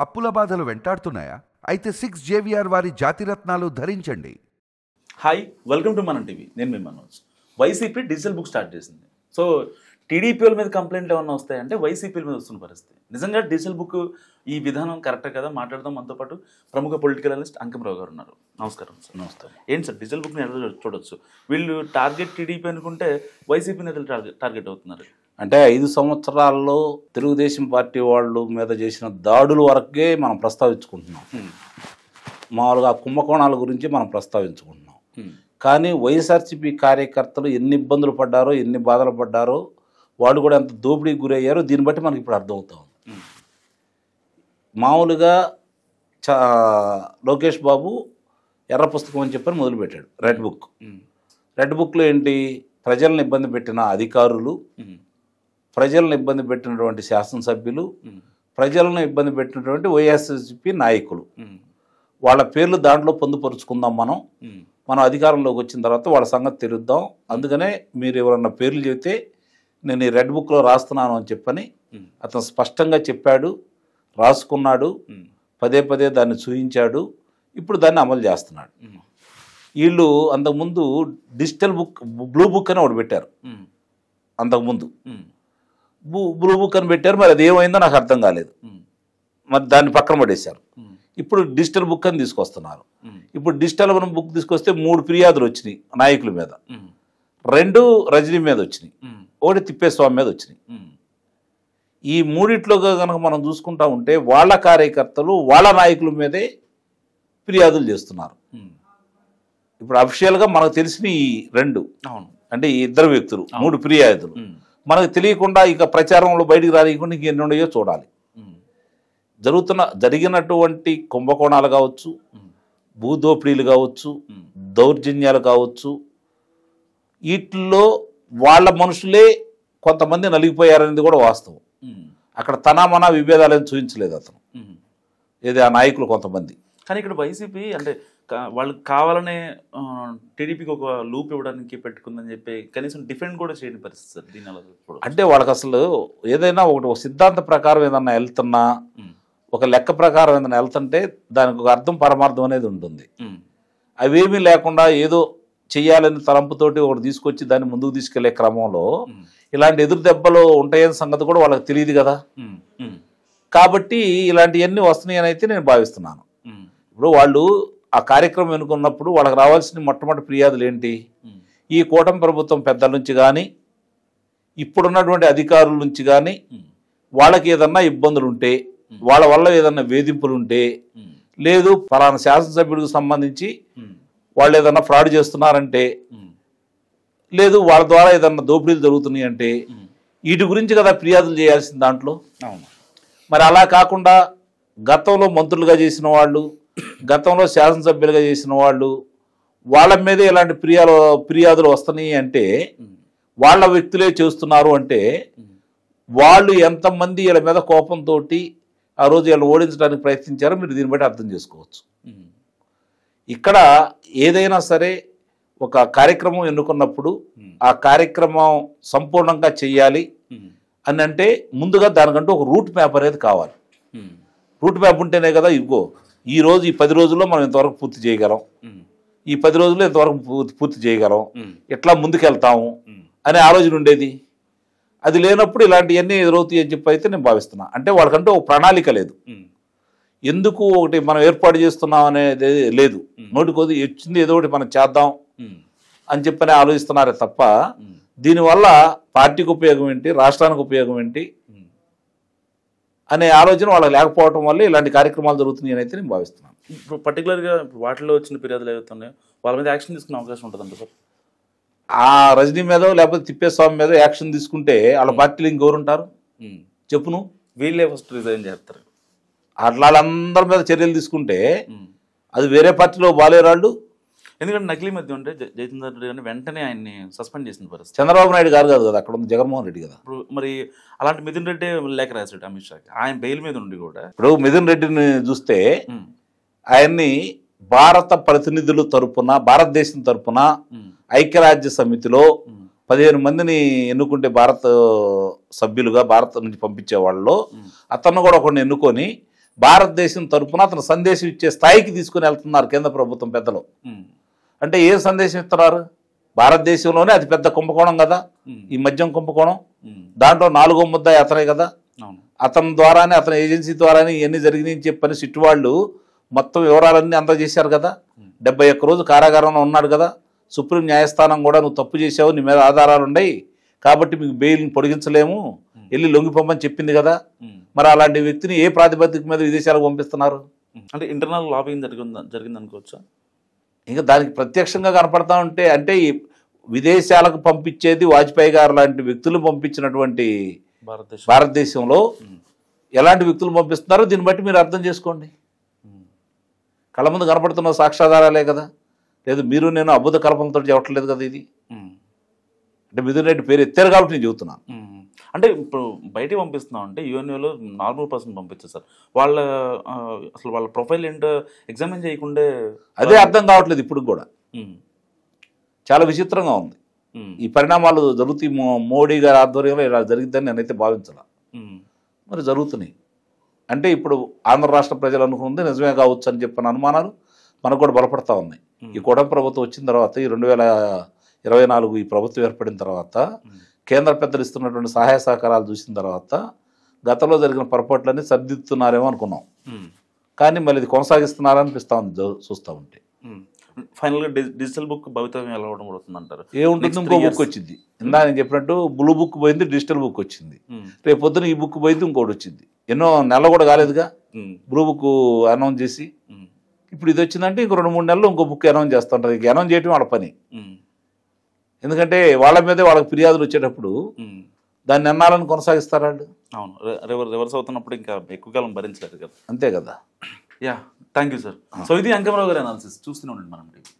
అప్పుల బాధలు వెంటాడుతున్నాయా? అయితే 6 జేవిఆర్ వారి జాతిరత్నాలు ధరించండి. Hi, welcome to Manam TV. నేను మీ Manoj. YCP digital book start చేసింది. సో టీడీపీల మీద కంప్లైంట్లు ఏమన్నా వస్తాయంటే వైసీపీల మీద వస్తున్న పరిస్థితి. నిజంగా డిజిటల్ బుక్ ఈ విధానం కరెక్టే కదా? మాట్లాడదాం. మనతో పాటు ప్రముఖ పొలిటికల్ అనలిస్ట్ అంకింరావు గారు ఉన్నారు. నమస్కారం సార్. నమస్కారం. ఏంటి సార్ డిజిటల్ బుక్ని ఎలా చూడొచ్చు? వీళ్ళు టార్గెట్ టీడీపీ అనుకుంటే వైసీపీ నేతలు టార్గెట్ అవుతున్నారు. అంటే 5 సంవత్సరాల్లో తెలుగుదేశం పార్టీ వాళ్ళు మీద చేసిన దాడుల వరకే మనం ప్రస్తావించుకుంటున్నాం. మామూలుగా కుంభకోణాల గురించి మనం ప్రస్తావించుకుంటున్నాం. కానీ వైఎస్ఆర్సీపీ కార్యకర్తలు ఎన్ని ఇబ్బందులు పడ్డారో, ఎన్ని బాధలు పడ్డారో, వాళ్ళు కూడా ఎంత దోపిడీకి గురయ్యారో దీన్ని బట్టి మనకి ఇప్పుడు అర్థమవుతా ఉంది. మామూలుగా లోకేష్ బాబు ఎర్ర పుస్తకం అని చెప్పని మొదలుపెట్టాడు రెడ్ బుక్. రెడ్ బుక్లో ఏంటి? ప్రజలను ఇబ్బంది పెట్టిన అధికారులు, ప్రజలను ఇబ్బంది పెట్టినటువంటి శాసనసభ్యులు, ప్రజలను ఇబ్బంది పెట్టినటువంటి వైఎస్ఆర్సీపీ నాయకులు, వాళ్ళ పేర్లు దాంట్లో పొందుపరుచుకుందాం. మనం అధికారంలోకి వచ్చిన తర్వాత వాళ్ళ సంగతి తెలుద్దాం. అందుకనే మీరు ఎవరన్నా పేర్లు చెబితే నేను ఈ రెడ్ బుక్లో రాస్తున్నాను అని చెప్పని అతను స్పష్టంగా చెప్పాడు, రాసుకున్నాడు, పదే పదే దాన్ని చూపించాడు. ఇప్పుడు దాన్ని అమలు చేస్తున్నాడు. వీళ్ళు అంతకుముందు డిజిటల్ బుక్, బ్లూ బుక్ అని ఒకటి పెట్టారు. అంతకుముందు బ్లూ బుక్ అని పెట్టారు. మరి అది ఏమైందో నాకు అర్థం కాలేదు. మరి దాన్ని పక్కన పడేశారు. ఇప్పుడు డిజిటల్ బుక్ అని తీసుకొస్తున్నారు. ఇప్పుడు డిజిటల్ బుక్ తీసుకొస్తే 3 ఫిర్యాదులు వచ్చినాయి నాయకుల మీద, 2 రజనీ మీద వచ్చినాయి, 1 తిప్పేస్వామి మీద వచ్చినాయి. ఈ మూడిట్లో కనుక మనం చూసుకుంటా ఉంటే వాళ్ళ కార్యకర్తలు వాళ్ళ నాయకుల మీదే ఫిర్యాదులు చేస్తున్నారు. ఇప్పుడు అఫీషియల్గా మనకు తెలిసిన ఈ 2 అంటే ఈ 2 వ్యక్తులు 3 ఫిర్యాదులు మనకు తెలియకుండా ఇక ప్రచారంలో బయటికి రానియకుండా ఇంక ఎన్ని ఉన్నాయో చూడాలి. జరిగినటువంటి కుంభకోణాలు కావచ్చు, భూదోపిడీలు కావచ్చు, దౌర్జన్యాలు కావచ్చు, వీటిల్లో వాళ్ళ మనుషులే కొంతమంది నలిగిపోయారనేది కూడా వాస్తవం. అక్కడ తనామనా విభేదాలను చూపించలేదు అతను, ఏది ఆ నాయకులు కొంతమంది. కానీ ఇక్కడ వైసీపీ అంటే వాళ్ళు కావాలనే టీడీపీకి ఒక లూప్ ఇవ్వడానికి పెట్టుకుందని చెప్పి కనీసం డిఫెండ్ కూడా చేయని పరిస్థితి సార్. దీని అంటే వాళ్ళకి అసలు ఏదైనా ఒక సిద్ధాంత ప్రకారం ఏదన్నా వెళ్తున్నా, ఒక లెక్క ప్రకారం ఏదైనా వెళ్తుంటే దానికి ఒక అర్థం పరమార్థం అనేది ఉంటుంది. అవేమీ లేకుండా ఏదో చెయ్యాలని తలంపుతోటి ఒకటి తీసుకొచ్చి దాన్ని ముందుకు తీసుకెళ్లే క్రమంలో ఇలాంటి ఎదురు దెబ్బలు ఉంటాయని సంగతి కూడా వాళ్ళకి తెలియదు కదా. కాబట్టి ఇలాంటివన్నీ వస్తున్నాయని అయితే నేను భావిస్తున్నాను. ఇప్పుడు వాళ్ళు ఆ కార్యక్రమం ఎన్నుకున్నప్పుడు వాళ్ళకి రావాల్సిన మొట్టమొదటి ఫిర్యాదులు ఏంటి? ఈ కూటమి ప్రభుత్వం పెద్దల నుంచి కానీ, ఇప్పుడున్నటువంటి అధికారుల నుంచి కానీ వాళ్ళకి ఏదన్నా ఇబ్బందులు ఉంటే, వాళ్ళ వల్ల ఏదన్నా వేధింపులు ఉంటే, లేదు ఫలానా శాసనసభ్యుడికి సంబంధించి వాళ్ళు ఏదన్నా ఫ్రాడ్ చేస్తున్నారంటే, లేదు వాళ్ళ ద్వారా ఏదన్నా దోపిడీలు జరుగుతున్నాయి అంటే, వీటి గురించి కదా ఫిర్యాదులు చేయాల్సింది దాంట్లో. మరి అలా కాకుండా గతంలో మంత్రులుగా చేసిన వాళ్ళు, గతంలో శాసనసభ్యులుగా చేసిన వాళ్ళు, వాళ్ళ మీదే ఇలాంటి ఫిర్యాదులు వస్తున్నాయి అంటే, వాళ్ళ వ్యక్తులే చేస్తున్నారు అంటే, వాళ్ళు ఎంతమంది వీళ్ళ మీద కోపంతో ఆ రోజు వీళ్ళు ఓడించడానికి ప్రయత్నించారో మీరు దీన్ని బట్టి అర్థం చేసుకోవచ్చు. ఇక్కడ ఏదైనా సరే ఒక కార్యక్రమం ఎన్నుకున్నప్పుడు ఆ కార్యక్రమం సంపూర్ణంగా చెయ్యాలి అని అంటే ముందుగా దానికంటూ ఒక రూట్ మ్యాప్ అనేది కావాలి. రూట్ మ్యాప్ ఉంటేనే కదా ఇగో ఈ రోజు ఈ 10 రోజుల్లో మనం ఇంతవరకు పూర్తి చేయగలం, ఈ 10 రోజుల్లో ఇంతవరకు పూర్తి చేయగలం, ఎట్లా ముందుకెళ్తాము అనే ఆలోచన ఉండేది. అది లేనప్పుడు ఇలాంటివన్నీ ఎదురవుతాయి అని చెప్పి అయితే నేను భావిస్తున్నా. అంటే వాళ్ళకంటే ఒక ప్రణాళిక లేదు. ఎందుకు ఒకటి మనం ఏర్పాటు చేస్తున్నాం అనేది లేదు. నోటికొద్ది వచ్చింది ఏదో ఒకటి మనం చేద్దాం అని చెప్పని ఆలోచిస్తున్నారే తప్ప దీనివల్ల పార్టీకి ఉపయోగం ఏంటి, రాష్ట్రానికి ఉపయోగం ఏంటి అనే ఆలోచన వాళ్ళకి లేకపోవడం వల్ల ఇలాంటి కార్యక్రమాలు జరుగుతున్నాయి అని అయితే నేను భావిస్తున్నాను. ఇప్పుడు పర్టికులర్గా వాటిలో వచ్చిన ఫిర్యాదులు ఏవైతున్నాయో వాళ్ళ మీద యాక్షన్ తీసుకునే అవకాశం ఉంటుందంట సార్. ఆ రజనీ మీదో లేకపోతే తిప్పేస్వామి మీద యాక్షన్ తీసుకుంటే వాళ్ళ పార్టీలు ఇంకెవరు ఉంటారు చెప్పును? వీళ్ళే ఫస్ట్ రిజైన్ చేస్తారు. అట్లా వాళ్ళందరి మీద చర్యలు తీసుకుంటే అది వేరే పార్టీలో బాలేరాళ్ళు. ఎందుకంటే నకిలీ మధ్య ఉంటే జయచంద్ర రెడ్డి గారిని వెంటనే ఆయన్ని సస్పెండ్ చేసిన పరిస్థితి. చంద్రబాబు నాయుడు గారు కాదు కదా, అక్కడ ఉంది జగన్మోహన్ రెడ్డి కదా. ఇప్పుడు మరి అలాంటి మిథున్ రెడ్డి లేఖ రాశాడు అమిత్ షాకి, ఆయన బెయిల్ మీద ఉండి కూడా. ఇప్పుడు మిథున్ రెడ్డిని చూస్తే ఆయన్ని భారత ప్రతినిధుల తరపున, భారతదేశం తరపున ఐక్యరాజ్య సమితిలో 15 మందిని ఎన్నుకుంటే భారత సభ్యులుగా భారత నుంచి పంపించే వాళ్ళలో అతను కూడా ఒకరిని ఎన్నుకొని భారతదేశం తరపున అతను సందేశం ఇచ్చే స్థాయికి తీసుకుని వెళ్తున్నారు కేంద్ర ప్రభుత్వం పెద్దలు. అంటే ఏ సందేశం ఇస్తున్నారు? భారతదేశంలోనే అతి పెద్ద కుంభకోణం కదా ఈ మద్యం కుంభకోణం. దాంట్లో 4వ ముద్దాయి అతనే కదా. అతని ద్వారానే, అతని ఏజెన్సీ ద్వారానే ఇవన్నీ జరిగినాయని చెప్పని సిట్టు వాళ్ళు మొత్తం వివరాలన్నీ అందజేశారు కదా. 71 రోజు కారాగారంలో ఉన్నాడు కదా. సుప్రీం న్యాయస్థానం కూడా నువ్వు తప్పు చేసావు, నీ మీద ఆధారాలు ఉన్నాయి కాబట్టి మీకు బెయిల్ని పొడిగించలేము, వెళ్ళి లొంగిపోమని చెప్పింది కదా. మరి అలాంటి వ్యక్తిని ఏ ప్రాతిపదిక మీద విదేశాలకు పంపిస్తున్నారు? అంటే ఇంటర్నల్ లాబింగ్ జరిగింది అనుకోవచ్చా? ఇంకా దానికి ప్రత్యక్షంగా కనపడతా ఉంటే, అంటే ఈ విదేశాలకు పంపించేది వాజ్పేయి గారు లాంటి వ్యక్తులు పంపించినటువంటి భారతదేశంలో ఎలాంటి వ్యక్తులు పంపిస్తున్నారో దీన్ని బట్టి మీరు అర్థం చేసుకోండి. కళ్ళ ముందు కనపడుతున్న సాక్ష్యాధారాలే కదా. లేదు మీరు నేను అబద్ధ కల్పనతో చెప్పట్లేదు కదా ఇది. అంటే మిథున్ రెడ్డి పేరు ఎత్తారు కాబట్టి నేను చెబుతున్నాను. అంటే ఇప్పుడు బయటికి పంపిస్తున్నాం అంటే యుఎన్ఓలో నార్మల్ పర్సన్ పంపించారు సార్. అసలు వాళ్ళ ప్రొఫైల్ ఏంటో ఎగ్జామిన్ చేయకుండా అదే అర్థం కావట్లేదు ఇప్పుడు కూడా. చాలా విచిత్రంగా ఉంది ఈ పరిణామాలు జరుగుతాయి. మోడీ గారి ఆధ్వర్యంలో ఇలా జరిగిద్దని నేనైతే భావించాల. మరి జరుగుతున్నాయి అంటే ఇప్పుడు ఆంధ్ర రాష్ట్ర ప్రజలు అనుకుంది నిజమే కావచ్చు అని చెప్పిన అనుమానాలు మనకు కూడా బలపడతా ఉన్నాయి. ఈ కూటమి ప్రభుత్వం వచ్చిన తర్వాత, ఈ 2024 ఈ ప్రభుత్వం ఏర్పడిన తర్వాత, కేంద్ర పెద్దలు ఇస్తున్నటువంటి సహాయ సహకారాలు చూసిన తర్వాత గతంలో జరిగిన పొరపాట్లన్నీ సరిదిద్దుతున్నారేమో అనుకున్నాం. కానీ మళ్ళీ ఇది కొనసాగిస్తున్నారనిపిస్తా ఉంది చూస్తూ ఉంటే. ఫైనల్గా డిజిటల్ బుక్ భవితవ్యం ఎలా ఉండబోతుంది అంటారు? ఏముంటుంది, ఇంకో బుక్ వచ్చింది. ఇందా నేను చెప్పినట్టు బ్లూ బుక్ పోయింది, డిజిటల్ బుక్ వచ్చింది. రేపు పొద్దున ఈ బుక్ పోయింది, ఇంకోటి వచ్చింది. ఎన్నో నెలలు కూడా కాలేదుగా బ్లూ బుక్ అనౌన్స్ చేసి. ఇప్పుడు ఇది వచ్చిందంటే ఇంకో 2-3 నెలలు ఇంకో బుక్ అనౌన్స్ చేస్తుంటారు. ఇక అనౌన్స్ చేయటం వాళ్ళ పని. ఎందుకంటే వాళ్ళ మీదే వాళ్ళకి ఫిర్యాదులు వచ్చేటప్పుడు దాన్ని ఎన్నాలని కొనసాగిస్తారు వాళ్ళు. అవును, రివర్స్ అవుతున్నప్పుడు ఇంకా ఎక్కువ కాలం భరించలేదు కదా. అంతే కదా. Yeah, thank you sir. So ఇది అంకమరావు గారి అనాలిసిస్. చూస్తూనే ఉండండి మనం టీవీ.